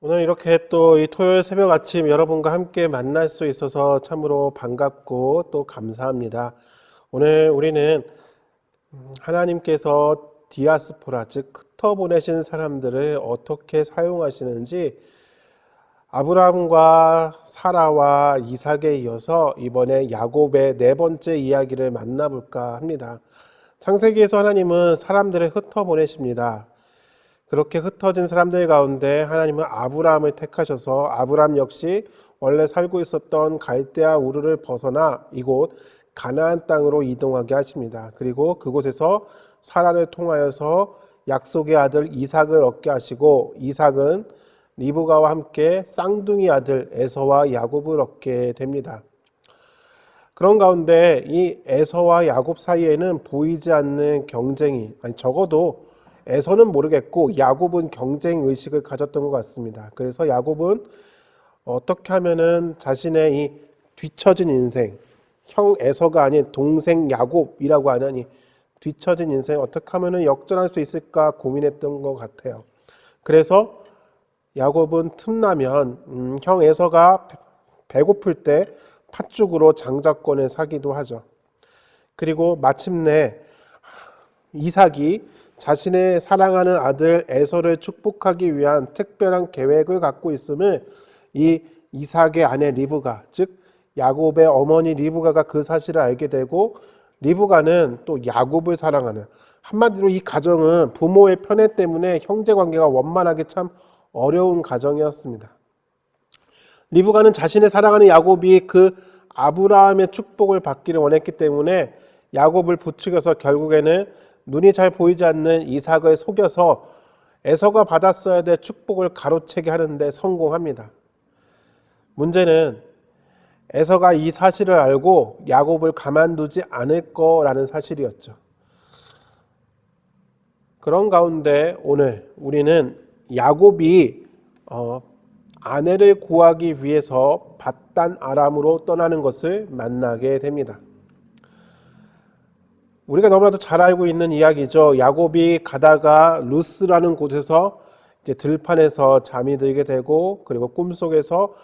오늘 이렇게 또 이 토요일 새벽 아침 여러분과 함께 만날 수 있어서 참으로 반갑고 또 감사합니다. 오늘 우리는 하나님께서 디아스포라, 즉 흩어보내신 사람들을 어떻게 사용하시는지 아브라함과 사라와 이삭에 이어서 이번에 야곱의 네 번째 이야기를 만나볼까 합니다. 창세기에서 하나님은 사람들을 흩어보내십니다. 그렇게 흩어진 사람들 가운데 하나님은 아브라함을 택하셔서 아브라함 역시 원래 살고 있었던 갈대아 우르를 벗어나 이곳 가나안 땅으로 이동하게 하십니다. 그리고 그곳에서 사라를 통하여서 약속의 아들 이삭을 얻게 하시고 이삭은 리브가와 함께 쌍둥이 아들 에서와 야곱을 얻게 됩니다. 그런 가운데 이 에서와 야곱 사이에는 보이지 않는 경쟁이, 적어도 에서는 모르겠고 야곱은 경쟁 의식을 가졌던 것 같습니다. 그래서 야곱은 어떻게 하면은 자신의 이 뒤처진 인생, 형 에서가 아닌 동생 야곱이라고 하는 이 뒤처진 인생 어떻게 하면은 역전할 수 있을까 고민했던 것 같아요. 그래서 야곱은 틈나면 형 에서가 배고플 때 팥죽으로 장자권을 사기도 하죠. 그리고 마침내 이삭이 자신의 사랑하는 아들 에서를 축복하기 위한 특별한 계획을 갖고 있음을 이 이삭의 아내 리브가, 즉 야곱의 어머니 리브가가 그 사실을 알게 되고 리브가는 또 야곱을 사랑하는, 한마디로 이 가정은 부모의 편애 때문에 형제 관계가 원만하기 참 어려운 가정이었습니다. 리브가는 자신의 사랑하는 야곱이 그 아브라함의 축복을 받기를 원했기 때문에 야곱을 부추겨서 결국에는 눈이 잘 보이지 않는 이삭을 속여서 에서가 받았어야 될 축복을 가로채게 하는데 성공합니다. 문제는 에서가 이 사실을 알고 야곱을 가만두지 않을 거라는 사실이었죠. 그런 가운데 오늘 우리는 야곱이 아내를 구하기 위해서 밧단 아람으로 떠나는 것을 만나게 됩니다. 우리가 너무나도 잘 알고 있는 이야기죠. 야곱이 가다가 루스라는 곳에서 이제 들판에서 잠이 들게 되고 그리고 꿈속에서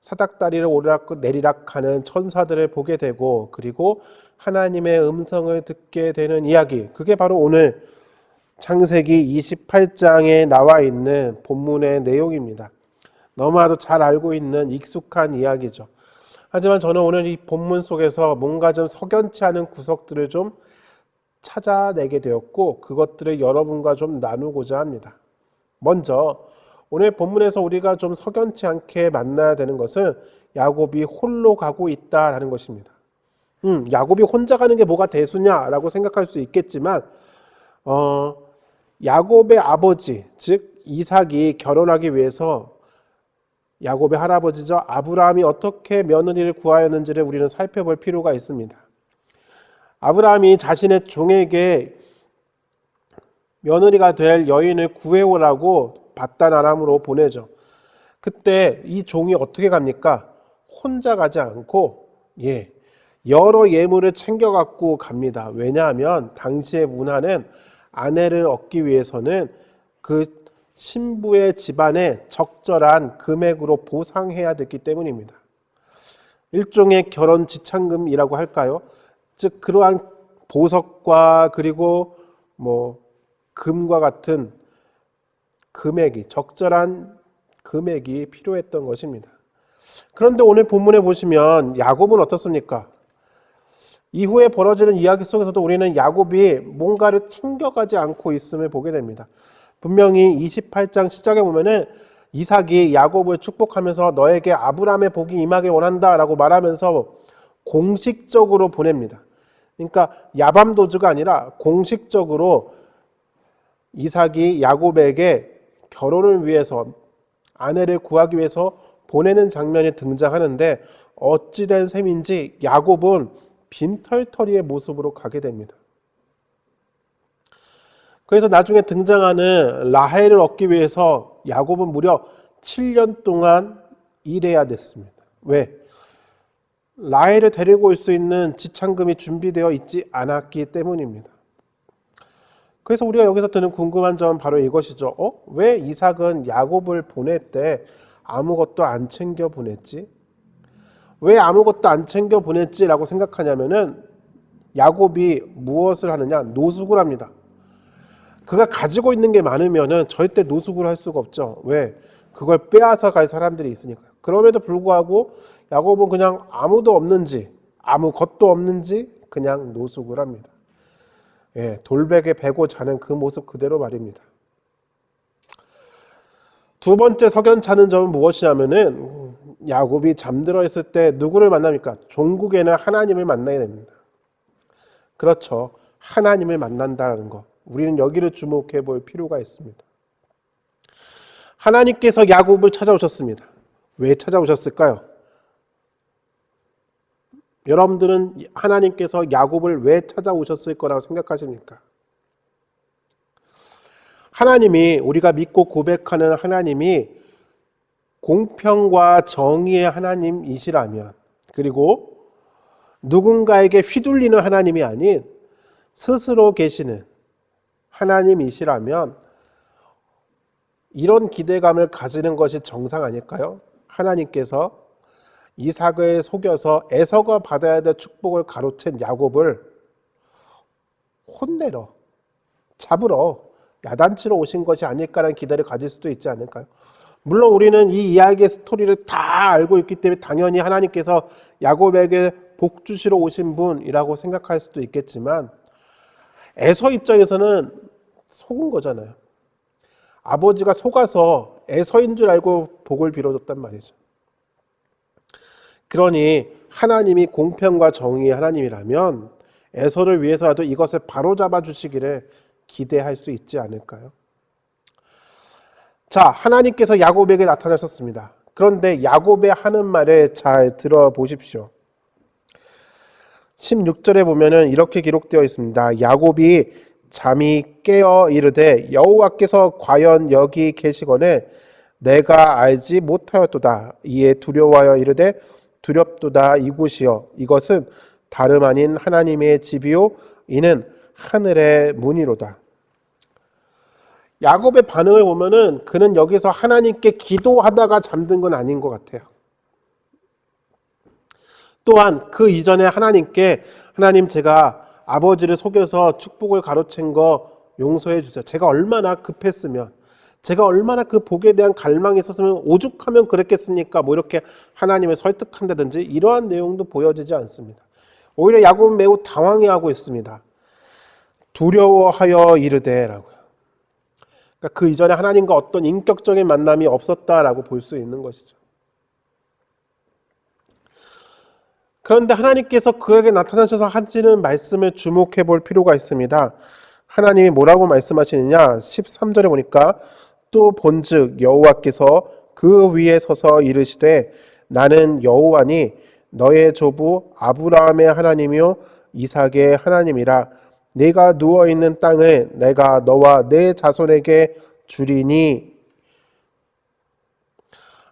사닥다리를 오르락 내리락하는 천사들을 보게 되고 그리고 하나님의 음성을 듣게 되는 이야기. 그게 바로 오늘 창세기 28장에 나와 있는 본문의 내용입니다. 너무나도 잘 알고 있는 익숙한 이야기죠. 하지만 저는 오늘 이 본문 속에서 뭔가 좀 석연치 않은 구석들을 좀 찾아내게 되었고 그것들을 여러분과 좀 나누고자 합니다. 먼저 오늘 본문에서 우리가 좀 석연치 않게 만나야 되는 것은 야곱이 홀로 가고 있다라는 것입니다. 야곱이 혼자 가는 게 뭐가 대수냐라고 생각할 수 있겠지만 야곱의 아버지 즉 이삭이 결혼하기 위해서 야곱의 할아버지죠 아브라함이 어떻게 며느리를 구하였는지를 우리는 살펴볼 필요가 있습니다. 아브라함이 자신의 종에게 며느리가 될 여인을 구해오라고 밧단 아람으로 보내죠. 그때 이 종이 어떻게 갑니까? 혼자 가지 않고 여러 예물을 챙겨 갖고 갑니다. 왜냐하면 당시의 문화는 아내를 얻기 위해서는 그 신부의 집안에 적절한 금액으로 보상해야 됐기 때문입니다. 일종의 결혼 지참금이라고 할까요? 즉 그러한 보석과 그리고 금과 같은 금액이 적절한 금액이 필요했던 것입니다. 그런데 오늘 본문에 보시면 야곱은 어떻습니까? 이후에 벌어지는 이야기 속에서도 우리는 야곱이 뭔가를 챙겨가지 않고 있음을 보게 됩니다. 분명히 28장 시작에 보면은 이삭이 야곱을 축복하면서 너에게 아브라함의 복이 임하길 원한다라고 말하면서 공식적으로 보냅니다. 그러니까 야밤도주가 아니라 공식적으로 이삭이 야곱에게 결혼을 위해서 아내를 구하기 위해서 보내는 장면이 등장하는데 어찌된 셈인지 야곱은 빈털터리의 모습으로 가게 됩니다. 그래서 나중에 등장하는 라헬을 얻기 위해서 야곱은 무려 7년 동안 일해야 됐습니다. 왜? 라헬을 데리고 올 수 있는 지참금이 준비되어 있지 않았기 때문입니다. 그래서 우리가 여기서 드는 궁금한 점은 바로 이것이죠. 왜 이삭은 야곱을 보낼 때 아무것도 안 챙겨 보냈지? 왜 아무것도 안 챙겨 보냈지라고 생각하냐면은 야곱이 무엇을 하느냐? 노숙을 합니다. 그가 가지고 있는 게 많으면은 절대 노숙을 할 수가 없죠. 왜? 그걸 빼앗아 갈 사람들이 있으니까요. 그럼에도 불구하고 야곱은 그냥 아무것도 없는지 그냥 노숙을 합니다. 예, 돌베개 베고 자는 그 모습 그대로 말입니다. 두 번째 석연찮은 점은 무엇이냐면은 야곱이 잠들어 있을 때 누구를 만납니까? 종국에는 하나님을 만나야 됩니다. 그렇죠. 하나님을 만난다는 것. 우리는 여기를 주목해 볼 필요가 있습니다. 하나님께서 야곱을 찾아오셨습니다. 왜 찾아오셨을까요? 여러분들은 하나님께서 야곱을 왜 찾아오셨을 거라고 생각하십니까? 하나님이, 우리가 믿고 고백하는 하나님이 공평과 정의의 하나님이시라면, 그리고 누군가에게 휘둘리는 하나님이 아닌 스스로 계시는 하나님이시라면 이런 기대감을 가지는 것이 정상 아닐까요? 하나님께서 이삭을 속여서 에서가 받아야 될 축복을 가로챈 야곱을 혼내러, 잡으러, 야단치러 오신 것이 아닐까라는 기대를 가질 수도 있지 않을까요? 물론 우리는 이 이야기의 스토리를 다 알고 있기 때문에 당연히 하나님께서 야곱에게 복 주시러 오신 분이라고 생각할 수도 있겠지만 에서 입장에서는 속은 거잖아요. 아버지가 속아서 에서인 줄 알고 복을 빌어줬단 말이죠. 그러니 하나님이 공평과 정의의 하나님이라면 에서를 위해서라도 이것을 바로잡아 주시기를 기대할 수 있지 않을까요? 자, 하나님께서 야곱에게 나타나셨습니다. 그런데 야곱의 하는 말을 잘 들어보십시오. 16절에 보면은 이렇게 기록되어 있습니다. 야곱이 잠이 깨어 이르되 여호와께서 과연 여기 계시거늘 내가 알지 못하였도다. 이에 두려워하여 이르되 두렵도다. 이곳이여 이것은 다름 아닌 하나님의 집이요 이는 하늘의 문이로다. 야곱의 반응을 보면은 그는 여기서 하나님께 기도하다가 잠든 건 아닌 것 같아요. 또한 그 이전에 하나님께 하나님 제가 아버지를 속여서 축복을 가로챈 거 용서해 주세요. 제가 얼마나 급했으면 제가 얼마나 그 복에 대한 갈망이 있었으면 오죽하면 그랬겠습니까? 뭐 이렇게 하나님을 설득한다든지 이러한 내용도 보여지지 않습니다. 오히려 야곱은 매우 당황해하고 있습니다. 두려워하여 이르되라고요. 그러니까 그 이전에 하나님과 어떤 인격적인 만남이 없었다라고 볼 수 있는 것이죠. 그런데 하나님께서 그에게 나타나셔서 하시는 말씀을 주목해 볼 필요가 있습니다. 하나님이 뭐라고 말씀하시느냐? 13절에 보니까 또 본즉 여호와께서 그 위에 서서 이르시되 나는 여호와니 너의 조부 아브라함의 하나님이요 이삭의 하나님이라. 네가 누워 있는 땅을 내가 너와 네 자손에게 주리니.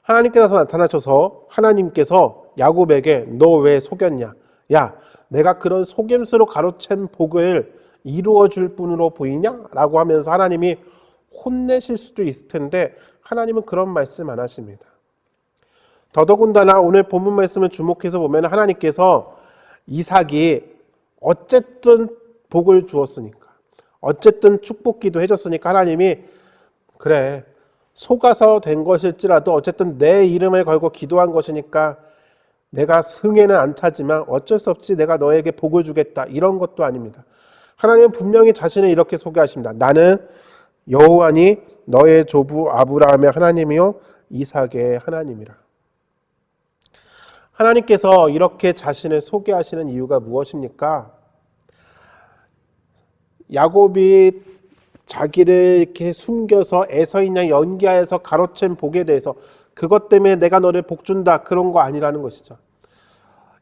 하나님께서 나타나셔서 하나님께서 야곱에게 너 왜 속였냐? 야, 내가 그런 속임수로 가로챈 복을 이루어 줄 분으로 보이냐? 라고 하면서 하나님이 혼내실 수도 있을 텐데 하나님은 그런 말씀 안 하십니다. 더더군다나 오늘 본문 말씀을 주목해서 보면 하나님께서 이삭이 어쨌든 복을 주었으니까, 어쨌든 축복기도 해줬으니까 하나님이 그래 속아서 된 것일지라도 어쨌든 내 이름을 걸고 기도한 것이니까 내가 승에는 안 차지만 어쩔 수 없이 내가 너에게 복을 주겠다, 이런 것도 아닙니다. 하나님은 분명히 자신을 이렇게 소개하십니다. 나는 여호와니 너의 조부 아브라함의 하나님이요 이삭의 하나님이라. 하나님께서 이렇게 자신을 소개하시는 이유가 무엇입니까? 야곱이 자기를 이렇게 숨겨서 에서인 양 연기하여서 가로챈 복에 대해서 그것 때문에 내가 너를 복준다 그런 거 아니라는 것이죠.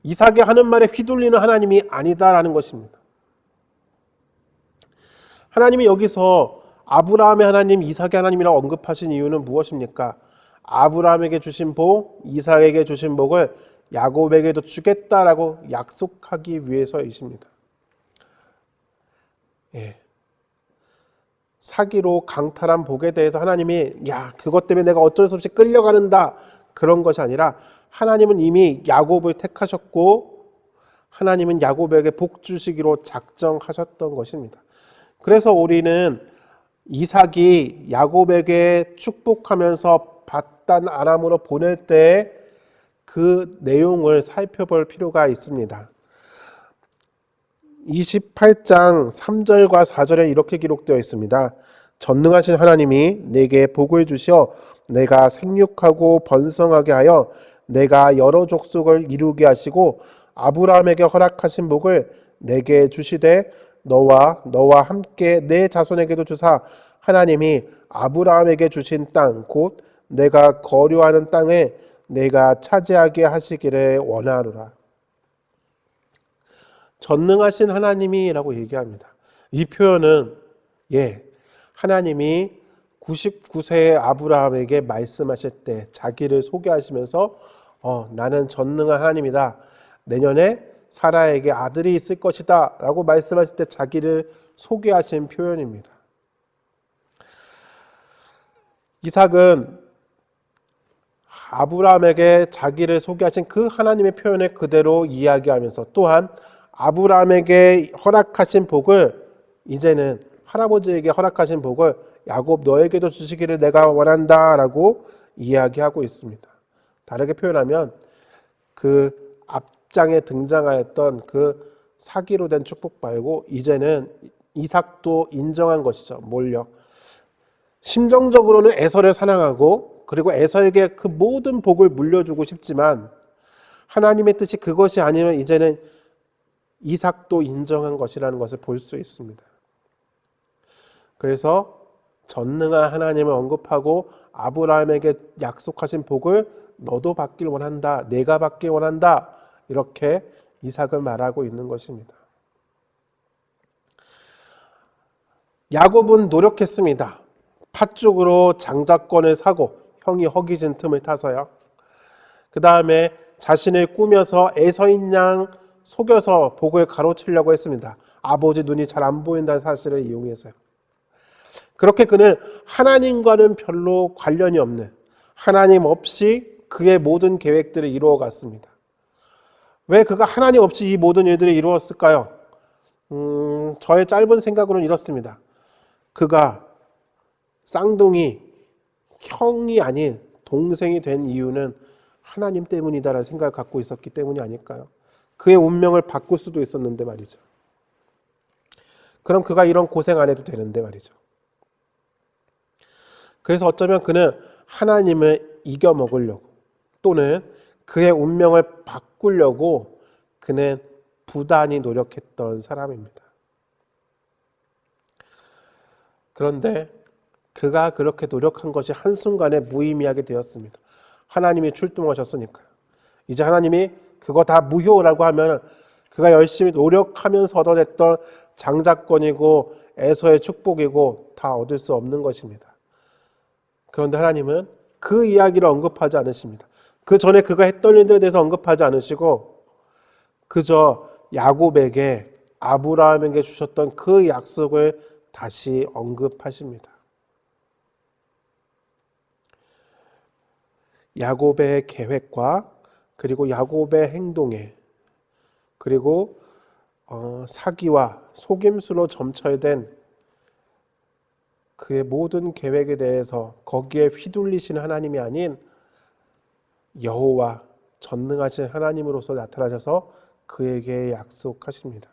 이삭이 하는 말에 휘둘리는 하나님이 아니다라는 것입니다. 하나님이 여기서 아브라함의 하나님, 이삭의 하나님이라고 언급하신 이유는 무엇입니까? 아브라함에게 주신 복, 이삭에게 주신 복을 야곱에게도 주겠다라고 약속하기 위해서이십니다. 예. 사기로 강탈한 복에 대해서 하나님이 야 그것 때문에 내가 어쩔 수 없이 끌려가는다 그런 것이 아니라 하나님은 이미 야곱을 택하셨고 하나님은 야곱에게 복 주시기로 작정하셨던 것입니다. 그래서 우리는 이삭이 야곱에게 축복하면서 바단 아람으로 보낼 때 그 내용을 살펴볼 필요가 있습니다. 28장 3절과 4절에 이렇게 기록되어 있습니다. 전능하신 하나님이 내게 복을 주시어 내가 생육하고 번성하게 하여 내가 여러 족속을 이루게 하시고 아브라함에게 허락하신 복을 내게 주시되 너와 함께 내 자손에게도 주사 하나님이 아브라함에게 주신 땅 곧 내가 거류하는 땅에 내가 차지하게 하시기를 원하노라. 전능하신 하나님이라고 얘기합니다. 이 표현은 하나님이 99세의 아브라함에게 말씀하실 때 자기를 소개하시면서 나는 전능한 하나님이다. 내년에 사라에게 아들이 있을 것이다 라고 말씀하실 때 자기를 소개하신 표현입니다. 이삭은 아브라함에게 자기를 소개하신 그 하나님의 표현을 그대로 이야기하면서 또한 아브라함에게 허락하신 복을 이제는 할아버지에게 허락하신 복을 야곱 너에게도 주시기를 내가 원한다 라고 이야기하고 있습니다. 다르게 표현하면 그 앞장에 등장하였던 그 사기로 된 축복 말고 이제는 이삭도 인정한 것이죠. 뭘요? 심정적으로는 에서를 사랑하고 그리고 에서에게 그 모든 복을 물려주고 싶지만 하나님의 뜻이 그것이 아니면 이제는 이삭도 인정한 것이라는 것을 볼 수 있습니다. 그래서 전능한 하나님을 언급하고 아브라함에게 약속하신 복을 너도 받길 원한다. 내가 받길 원한다. 이렇게 이삭을 말하고 있는 것입니다. 야곱은 노력했습니다. 팥죽으로 장자권을 사고 형이 허기진 틈을 타서요. 그 다음에 자신을 꾸며서 에서인 양 속여서 복을 가로채려고 했습니다. 아버지 눈이 잘 안 보인다는 사실을 이용해서요. 그렇게 그는 하나님과는 별로 관련이 없는 하나님 없이 그의 모든 계획들을 이루어갔습니다. 왜 그가 하나님 없이 이 모든 일들을 이루었을까요? 저의 짧은 생각으로는 이렇습니다. 그가 쌍둥이 형이 아닌 동생이 된 이유는 하나님 때문이다라는 생각을 갖고 있었기 때문이 아닐까요? 그의 운명을 바꿀 수도 있었는데 말이죠. 그럼 그가 이런 고생 안 해도 되는데 말이죠. 그래서 어쩌면 그는 하나님을 이겨먹으려고 또는 그의 운명을 바꾸려고 그는 부단히 노력했던 사람입니다. 그런데 그가 그렇게 노력한 것이 한순간에 무의미하게 되었습니다. 하나님이 출동하셨으니까요. 이제 하나님이 그거 다 무효라고 하면 그가 열심히 노력하면서 얻어냈던 장자권이고 에서의 축복이고 다 얻을 수 없는 것입니다. 그런데 하나님은 그 이야기를 언급하지 않으십니다. 그 전에 그가 했던 일들에 대해서 언급하지 않으시고 그저 야곱에게 아브라함에게 주셨던 그 약속을 다시 언급하십니다. 야곱의 계획과 그리고 야곱의 행동에 그리고 사기와 속임수로 점철된 그의 모든 계획에 대해서 거기에 휘둘리신 하나님이 아닌 여호와 전능하신 하나님으로서 나타나셔서 그에게 약속하십니다.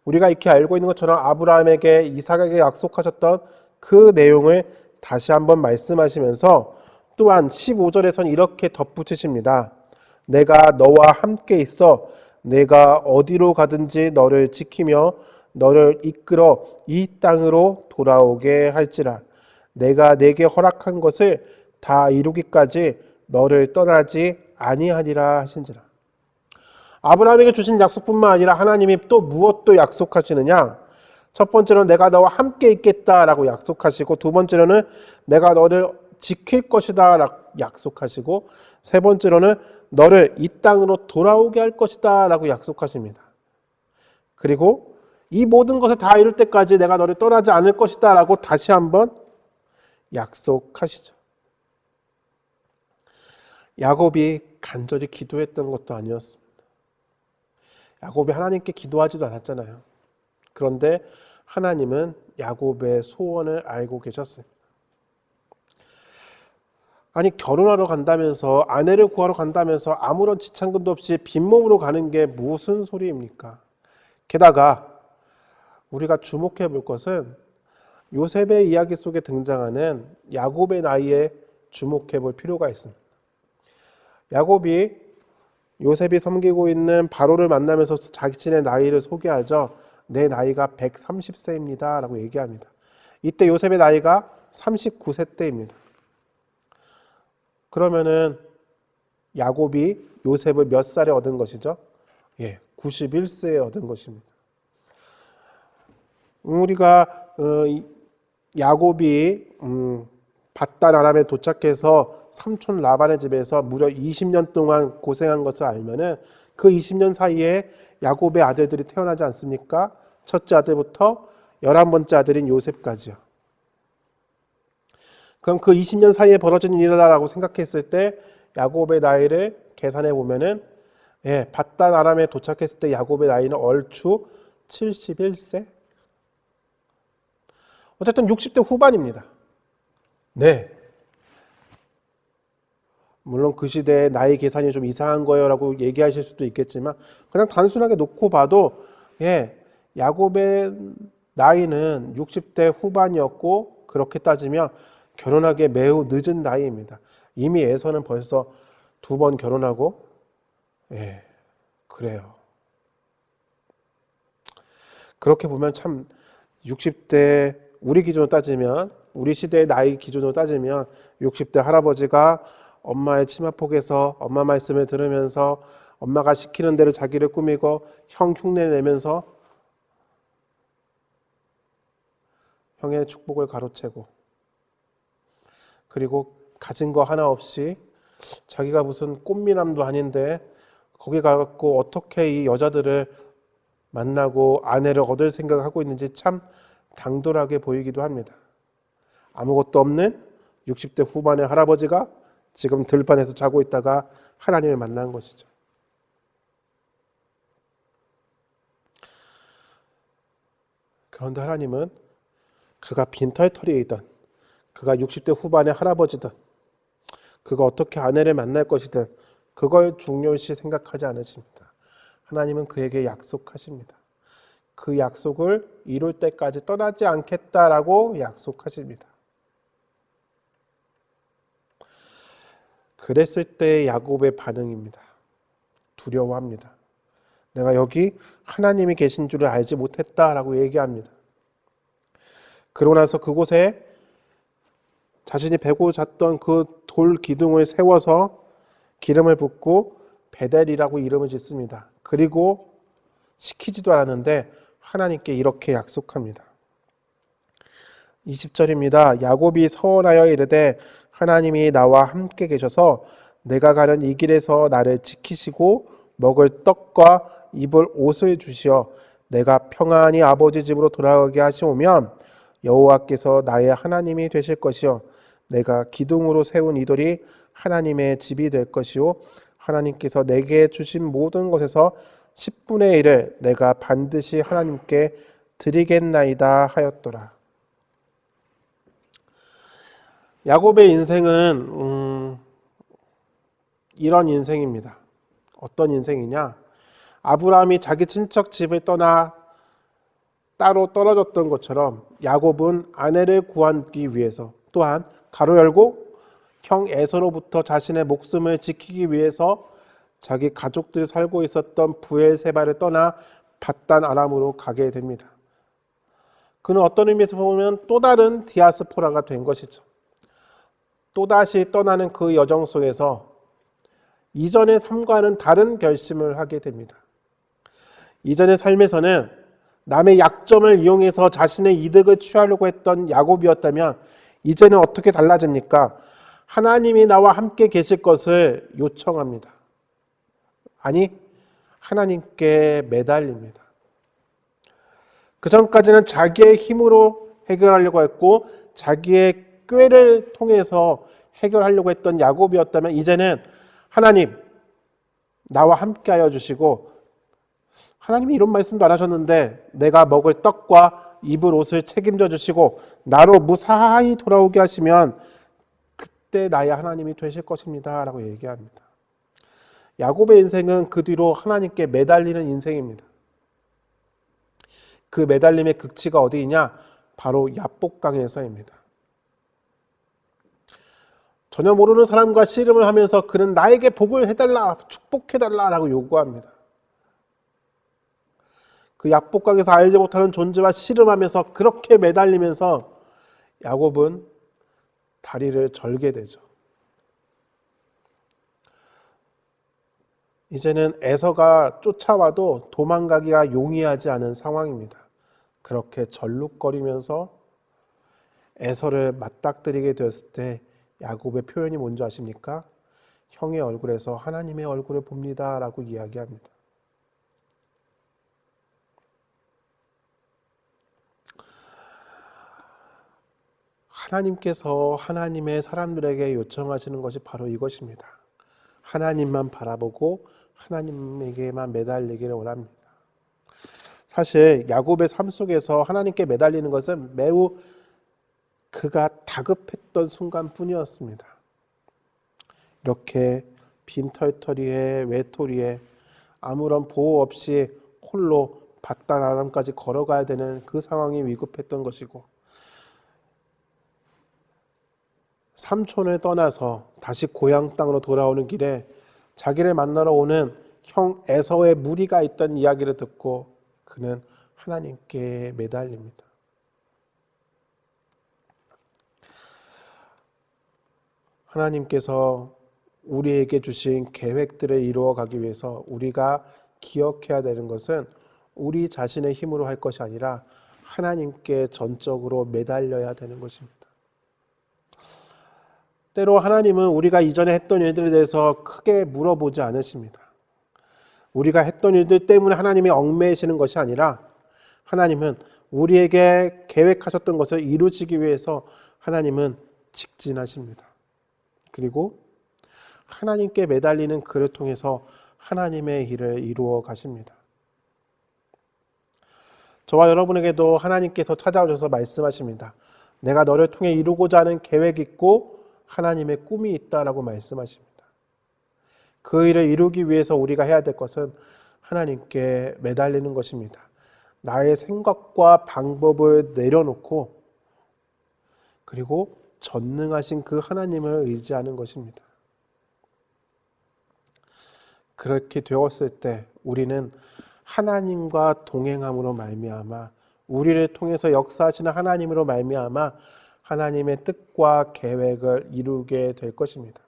우리가 이렇게 알고 있는 것처럼 아브라함에게 이삭에게 약속하셨던 그 내용을 다시 한번 말씀하시면서 또한 15절에서는 이렇게 덧붙이십니다. 내가 너와 함께 있어 내가 어디로 가든지 너를 지키며 너를 이끌어 이 땅으로 돌아오게 할지라. 내가 내게 허락한 것을 다 이루기까지 너를 떠나지 아니하리라 하신지라. 아브라함에게 주신 약속뿐만 아니라 하나님이 또 무엇도 약속하시느냐? 첫 번째로는 내가 너와 함께 있겠다라고 약속하시고 두 번째로는 내가 너를 지킬 것이다 라고 약속하시고 세 번째로는 너를 이 땅으로 돌아오게 할 것이다 라고 약속하십니다. 그리고 이 모든 것을 다 이룰 때까지 내가 너를 떠나지 않을 것이다 라고 다시 한번 약속하시죠. 야곱이 간절히 기도했던 것도 아니었습니다. 야곱이 하나님께 기도하지도 않았잖아요. 그런데 하나님은 야곱의 소원을 알고 계셨습니다. 아니, 결혼하러 간다면서, 아내를 구하러 간다면서 아무런 지참금도 없이 빈몸으로 가는 게 무슨 소리입니까? 게다가 우리가 주목해 볼 것은 요셉의 이야기 속에 등장하는 야곱의 나이에 주목해 볼 필요가 있습니다. 야곱이 요셉이 섬기고 있는 바로를 만나면서 자신의 나이를 소개하죠. 내 나이가 130세입니다 라고 얘기합니다. 이때 요셉의 나이가 39세 때입니다. 그러면은 야곱이 요셉을 몇 살에 얻은 것이죠? 91세에 얻은 것입니다. 우리가 야곱이 밧단 아람에 도착해서 삼촌 라반의 집에서 무려 20년 동안 고생한 것을 알면은 그 20년 사이에 야곱의 아들들이 태어나지 않습니까? 첫째 아들부터 11번째 아들인 요셉까지요. 그럼 그 20년 사이에 벌어진 일이라고 생각했을 때 야곱의 나이를 계산해 보면은 밧단 아람에 도착했을 때 야곱의 나이는 얼추 71세? 어쨌든 60대 후반입니다. 네. 물론 그 시대에 나이 계산이 좀 이상한 거예요 라고 얘기하실 수도 있겠지만 그냥 단순하게 놓고 봐도 야곱의 나이는 60대 후반이었고 그렇게 따지면 결혼하기에 매우 늦은 나이입니다. 이미 에서는 벌써 2번 결혼하고 그래요. 그렇게 보면 참 60대 우리 기준으로 따지면 우리 시대의 나이 기준으로 따지면 60대 할아버지가 엄마의 치마폭에서 엄마 말씀을 들으면서 엄마가 시키는 대로 자기를 꾸미고 형 흉내 내면서 형의 축복을 가로채고 그리고 가진 거 하나 없이 자기가 무슨 꽃미남도 아닌데 거기 가고 어떻게 이 여자들을 만나고 아내를 얻을 생각을 하고 있는지 참 당돌하게 보이기도 합니다. 아무것도 없는 60대 후반의 할아버지가 지금 들판에서 자고 있다가 하나님을 만난 것이죠. 그런데 하나님은 그가 빈털터리이든 그가 60대 후반의 할아버지든 그가 어떻게 아내를 만날 것이든 그걸 중요시 생각하지 않으십니다. 하나님은 그에게 약속하십니다. 그 약속을 이룰 때까지 떠나지 않겠다라고 약속하십니다. 그랬을 때 야곱의 반응입니다. 두려워합니다. 내가 여기 하나님이 계신 줄을 알지 못했다라고 얘기합니다. 그러고 나서 그곳에 자신이 베고 잤던 그 돌 기둥을 세워서 기름을 붓고 베델이라고 이름을 짓습니다. 그리고 시키지도 않았는데 하나님께 이렇게 약속합니다. 20절입니다. 야곱이 서원하여 이르되 하나님이 나와 함께 계셔서 내가 가는 이 길에서 나를 지키시고 먹을 떡과 입을 옷을 주시어 내가 평안히 아버지 집으로 돌아가게 하시오면 여호와께서 나의 하나님이 되실 것이요 내가 기둥으로 세운 이 돌이 하나님의 집이 될 것이요 하나님께서 내게 주신 모든 것에서 10분의 1을 내가 반드시 하나님께 드리겠나이다 하였더라. 야곱의 인생은 이런 인생입니다. 어떤 인생이냐? 아브라함이 자기 친척 집을 떠나 따로 떨어졌던 것처럼 야곱은 아내를 구하기 위해서 또한 가로 열고 형 에서로부터 자신의 목숨을 지키기 위해서 자기 가족들이 살고 있었던 브엘세바를 떠나 밧단 아람으로 가게 됩니다. 그는 어떤 의미에서 보면 또 다른 디아스포라가 된 것이죠. 또다시 떠나는 그 여정 속에서 이전의 삶과는 다른 결심을 하게 됩니다. 이전의 삶에서는 남의 약점을 이용해서 자신의 이득을 취하려고 했던 야곱이었다면 이제는 어떻게 달라집니까? 하나님이 나와 함께 계실 것을 요청합니다. 아니, 하나님께 매달립니다. 그 전까지는 자기의 힘으로 해결하려고 했고 자기의 꾀를 통해서 해결하려고 했던 야곱이었다면 이제는 하나님 나와 함께하여 주시고, 하나님이 이런 말씀도 안 하셨는데 내가 먹을 떡과 입을 옷을 책임져 주시고 나로 무사히 돌아오게 하시면 그때 나의 하나님이 되실 것입니다 라고 얘기합니다. 야곱의 인생은 그 뒤로 하나님께 매달리는 인생입니다. 그 매달림의 극치가 어디이냐? 바로 야복강에서입니다. 전혀 모르는 사람과 씨름을 하면서 그는 나에게 복을 해달라, 축복해달라라고 요구합니다. 그 약복강에서 알지 못하는 존재와 씨름하면서 그렇게 매달리면서 야곱은 다리를 절게 되죠. 이제는 에서가 쫓아와도 도망가기가 용이하지 않은 상황입니다. 그렇게 절룩거리면서 에서를 맞닥뜨리게 되었을 때 야곱의 표현이 뭔지 아십니까? 형의 얼굴에서 하나님의 얼굴을 봅니다 라고 이야기합니다. 하나님께서 하나님의 사람들에게 요청하시는 것이 바로 이것입니다. 하나님만 바라보고 하나님에게만 매달리기를 원합니다. 사실 야곱의 삶 속에서 하나님께 매달리는 것은 매우 그가 다급했던 순간뿐이었습니다. 이렇게 빈털터리에 외톨이에 아무런 보호 없이 홀로 바다 나람까지 걸어가야 되는 그 상황이 위급했던 것이고, 삼촌을 떠나서 다시 고향 땅으로 돌아오는 길에 자기를 만나러 오는 형 에서의 무리가 있던 이야기를 듣고 그는 하나님께 매달립니다. 하나님께서 우리에게 주신 계획들을 이루어가기 위해서 우리가 기억해야 되는 것은 우리 자신의 힘으로 할 것이 아니라 하나님께 전적으로 매달려야 되는 것입니다. 때로 하나님은 우리가 이전에 했던 일들에 대해서 크게 물어보지 않으십니다. 우리가 했던 일들 때문에 하나님이 얽매이시는 것이 아니라 하나님은 우리에게 계획하셨던 것을 이루시기 위해서 하나님은 직진하십니다. 그리고 하나님께 매달리는 그를 통해서 하나님의 일을 이루어 가십니다. 저와 여러분에게도 하나님께서 찾아오셔서 말씀하십니다. 내가 너를 통해 이루고자 하는 계획이 있고 하나님의 꿈이 있다라고 말씀하십니다. 그 일을 이루기 위해서 우리가 해야 될 것은 하나님께 매달리는 것입니다. 나의 생각과 방법을 내려놓고 그리고 전능하신 그 하나님을 의지하는 것입니다. 그렇게 되었을 때 우리는 하나님과 동행함으로 말미암아 우리를 통해서 역사하시는 하나님으로 말미암아 하나님의 뜻과 계획을 이루게 될 것입니다.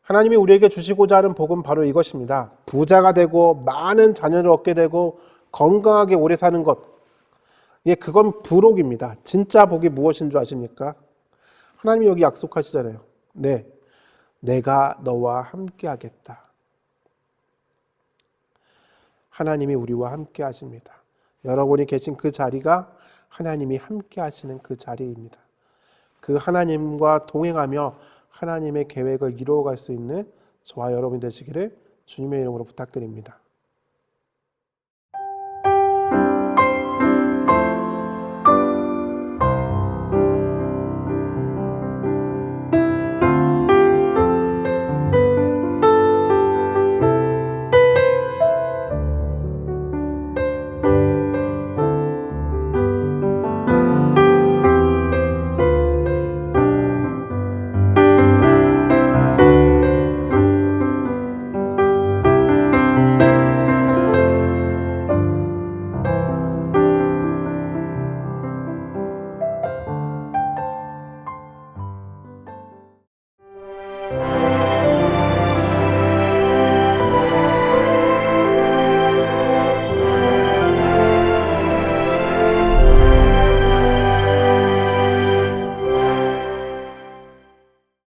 하나님이 우리에게 주시고자 하는 복은 바로 이것입니다. 부자가 되고 많은 자녀를 얻게 되고 건강하게 오래 사는 것. 예, 그건 부록입니다. 진짜 복이 무엇인 줄 아십니까? 하나님이 여기 약속하시잖아요. 네, 내가 너와 함께 하겠다. 하나님이 우리와 함께 하십니다. 여러분이 계신 그 자리가 하나님이 함께 하시는 그 자리입니다. 그 하나님과 동행하며 하나님의 계획을 이루어갈 수 있는 저와 여러분 되시기를 주님의 이름으로 부탁드립니다.